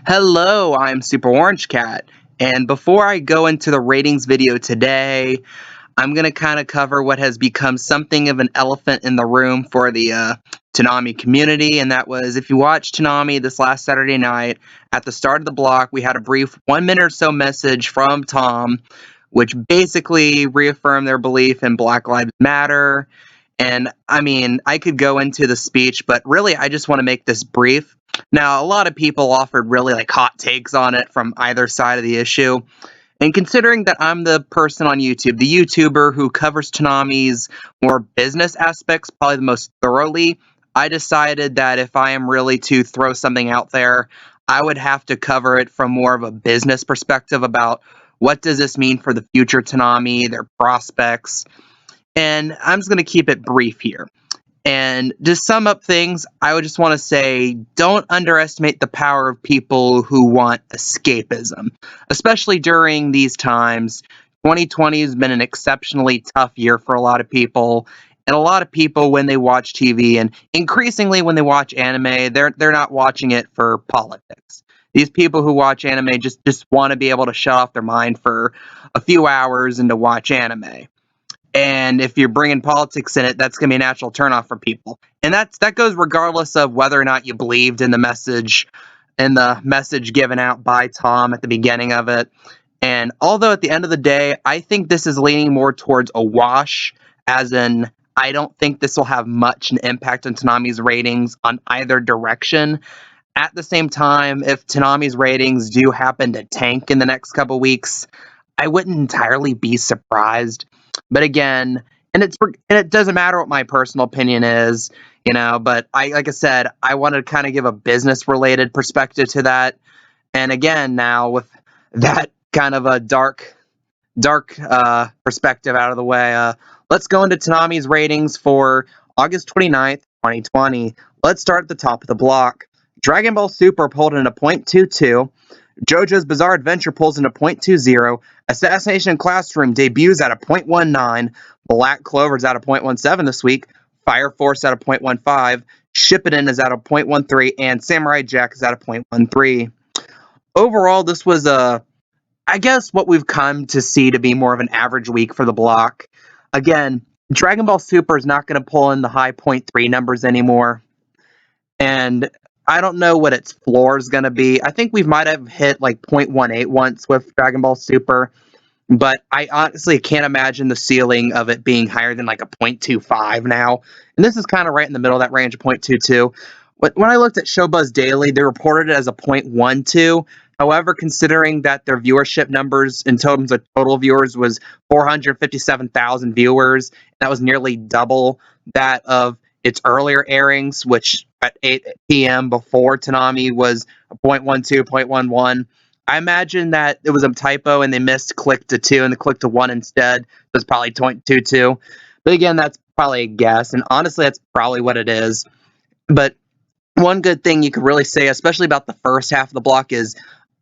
Hello, I'm Super Orange Cat, and before I go into the ratings video today, I'm going to kind of cover what has become something of an elephant in the room for the Toonami community, and that was if you watched Toonami this last Saturday night, at the start of the block, we had a brief 1 minute or so message from Tom, which basically reaffirmed their belief in Black Lives Matter. And I mean, I could go into the speech, but really, I just want to make this brief. Now, a lot of people offered really like hot takes on it from either side of the issue. And considering that I'm the person on YouTube, the YouTuber who covers Toonami's more business aspects probably the most thoroughly, I decided that if I am really to throw something out there, I would have to cover it from more of a business perspective about what does this mean for the future Toonami, their prospects, and I'm just going to keep it brief here. And to sum up things, I would just want to say don't underestimate the power of people who want escapism, especially during these times. 2020 has been an exceptionally tough year for a lot of people. And a lot of people, when they watch TV and increasingly when they watch anime, they're not watching it for politics. These people who watch anime just want to be able to shut off their mind for a few hours and to watch anime. And if you're bringing politics in it, that's going to be a natural turnoff for people. And that goes regardless of whether or not you believed in the message given out by Tom at the beginning of it. And although at the end of the day, I think this is leaning more towards a wash, as in I don't think this will have much an impact on Tanami's ratings on either direction. At the same time, if Tanami's ratings do happen to tank in the next couple weeks, I wouldn't entirely be surprised. But again, and it doesn't matter what my personal opinion is, but I like I said, I want to kind of give a business related perspective to that. And again, now with that kind of a dark perspective out of the way, let's go into Tanami's ratings for August 29th, 2020. Let's start at the top of the block. Dragon Ball Super pulled in a .22. Jojo's Bizarre Adventure pulls in a .20. Assassination Classroom debuts at a .19. Black Clover's at a .17 this week. Fire Force at a .15. Shippuden is at a .13. And Samurai Jack is at a .13. Overall, this was I guess what we've come to see to be more of an average week for the block. Again, Dragon Ball Super is not going to pull in the high .3 numbers anymore. And I don't know what its floor is going to be. I think we might have hit like .18 once with Dragon Ball Super, but I honestly can't imagine the ceiling of it being higher than like a .25 now. And this is kind of right in the middle of that range of .22. When I looked at Showbuzz Daily, they reported it as a .12. However, considering that their viewership numbers in terms of total viewers was 457,000 viewers, that was nearly double that of its earlier airings, which at 8 p.m. before Toonami was a .12, .11. I imagine that it was a typo and they missed click to 2 and the click to 1 instead. It was probably .22. But again, that's probably a guess. And honestly, that's probably what it is. But one good thing you could really say, especially about the first half of the block, is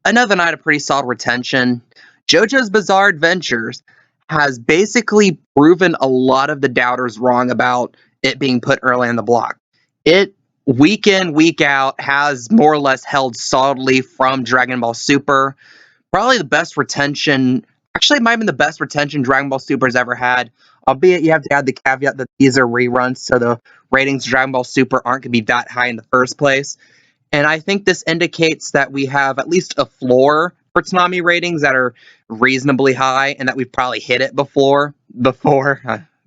another night of pretty solid retention. JoJo's Bizarre Adventures has basically proven a lot of the doubters wrong about it being put early in the block. It, week in, week out, has more or less held solidly from Dragon Ball Super. Probably the best retention, actually it might have been the best retention Dragon Ball Super has ever had, albeit you have to add the caveat that these are reruns, so the ratings of Dragon Ball Super aren't going to be that high in the first place. And I think this indicates that we have at least a floor for Toonami ratings that are reasonably high and that we've probably hit it before.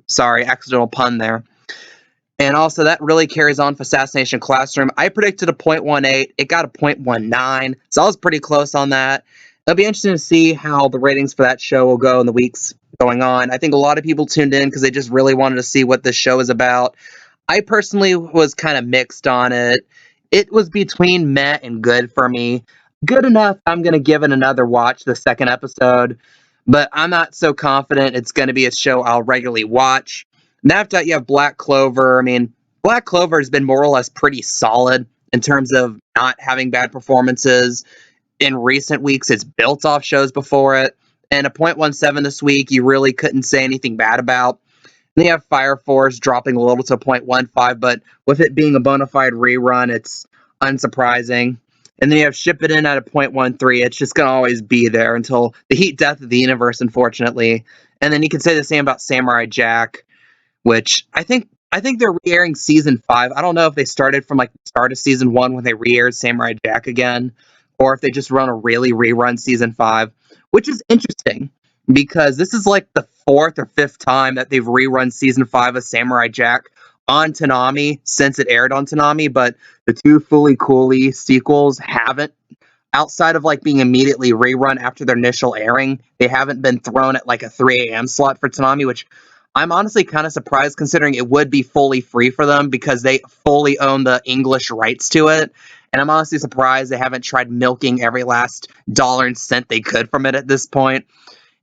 Sorry, accidental pun there. And also, that really carries on for Assassination Classroom. I predicted a .18. It got a .19, so I was pretty close on that. It'll be interesting to see how the ratings for that show will go in the weeks going on. I think a lot of people tuned in because they just really wanted to see what this show is about. I personally was kind of mixed on it. It was between meh and good for me. Good enough, I'm going to give it another watch, the second episode, but I'm not so confident it's going to be a show I'll regularly watch. And after that, you have Black Clover. I mean, Black Clover has been more or less pretty solid in terms of not having bad performances. In recent weeks, it's built off shows before it. And a .17 this week, you really couldn't say anything bad about. And you have Fire Force dropping a little to a .15, but with it being a bona fide rerun, it's unsurprising. And then you have ship it in at a 0.13. It's just going to always be there until the heat death of the universe, unfortunately. And then you can say the same about Samurai Jack, which I think they're re-airing season 5. I don't know if they started from like the start of season 1 when they re-aired Samurai Jack again, or if they just run a really rerun season 5, which is interesting because this is like the 4th or 5th time that they've rerun season 5 of Samurai Jack on Toonami since it aired on Toonami, but the two Fully Cooley sequels haven't, outside of like being immediately rerun after their initial airing, they haven't been thrown at like a 3 a.m. slot for Toonami, which I'm honestly kind of surprised considering it would be fully free for them because they fully own the English rights to it. And I'm honestly surprised they haven't tried milking every last dollar and cent they could from it at this point.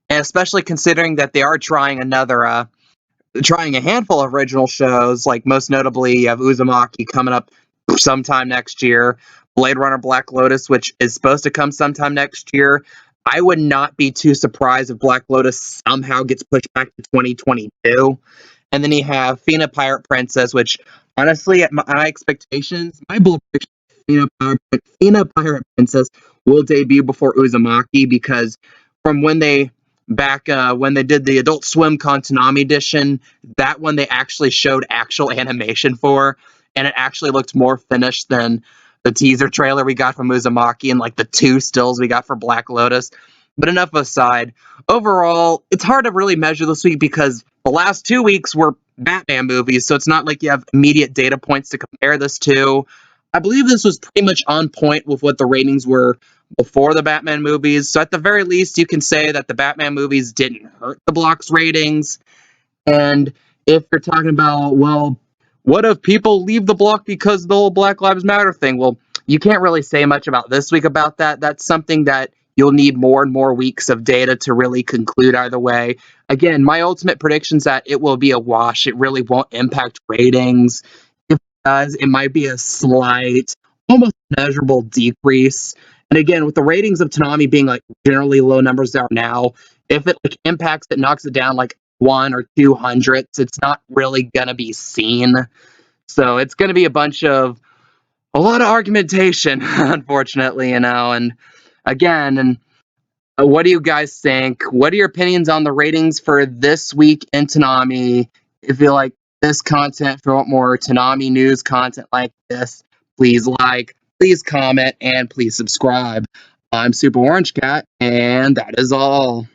And especially considering that they are trying a handful of original shows, like most notably you have Uzumaki coming up sometime next year, Blade Runner Black Lotus, which is supposed to come sometime next year. I would not be too surprised if Black Lotus somehow gets pushed back to 2022. And then you have Fina Pirate Princess, which honestly, at my expectations, my bold prediction is Fina Pirate Princess will debut before Uzumaki because from when they did the Adult Swim Kontanami edition, that one they actually showed actual animation for, and it actually looked more finished than the teaser trailer we got from Uzumaki and like the 2 stills we got for Black Lotus. But enough aside, overall, it's hard to really measure this week because the last 2 weeks were Batman movies, so it's not like you have immediate data points to compare this to. I believe this was pretty much on point with what the ratings were before the Batman movies. So at the very least, you can say that the Batman movies didn't hurt the block's ratings. And if you're talking about, well, what if people leave the block because of the whole Black Lives Matter thing? Well, you can't really say much about this week about that. That's something that you'll need more and more weeks of data to really conclude either way. Again, my ultimate prediction is that it will be a wash. It really won't impact ratings. If it does, it might be a slight, almost measurable decrease. And again, with the ratings of Toonami being like generally low numbers there now, if it like impacts it, knocks it down like 1 or 2 hundredths, it's not really gonna be seen. So it's gonna be a lot of argumentation, unfortunately, and again, and what do you guys think? What are your opinions on the ratings for this week in Toonami? If you like this content, if you want more Toonami news content like this, please like, please comment, and please subscribe. I'm Super Orange Cat, and that is all.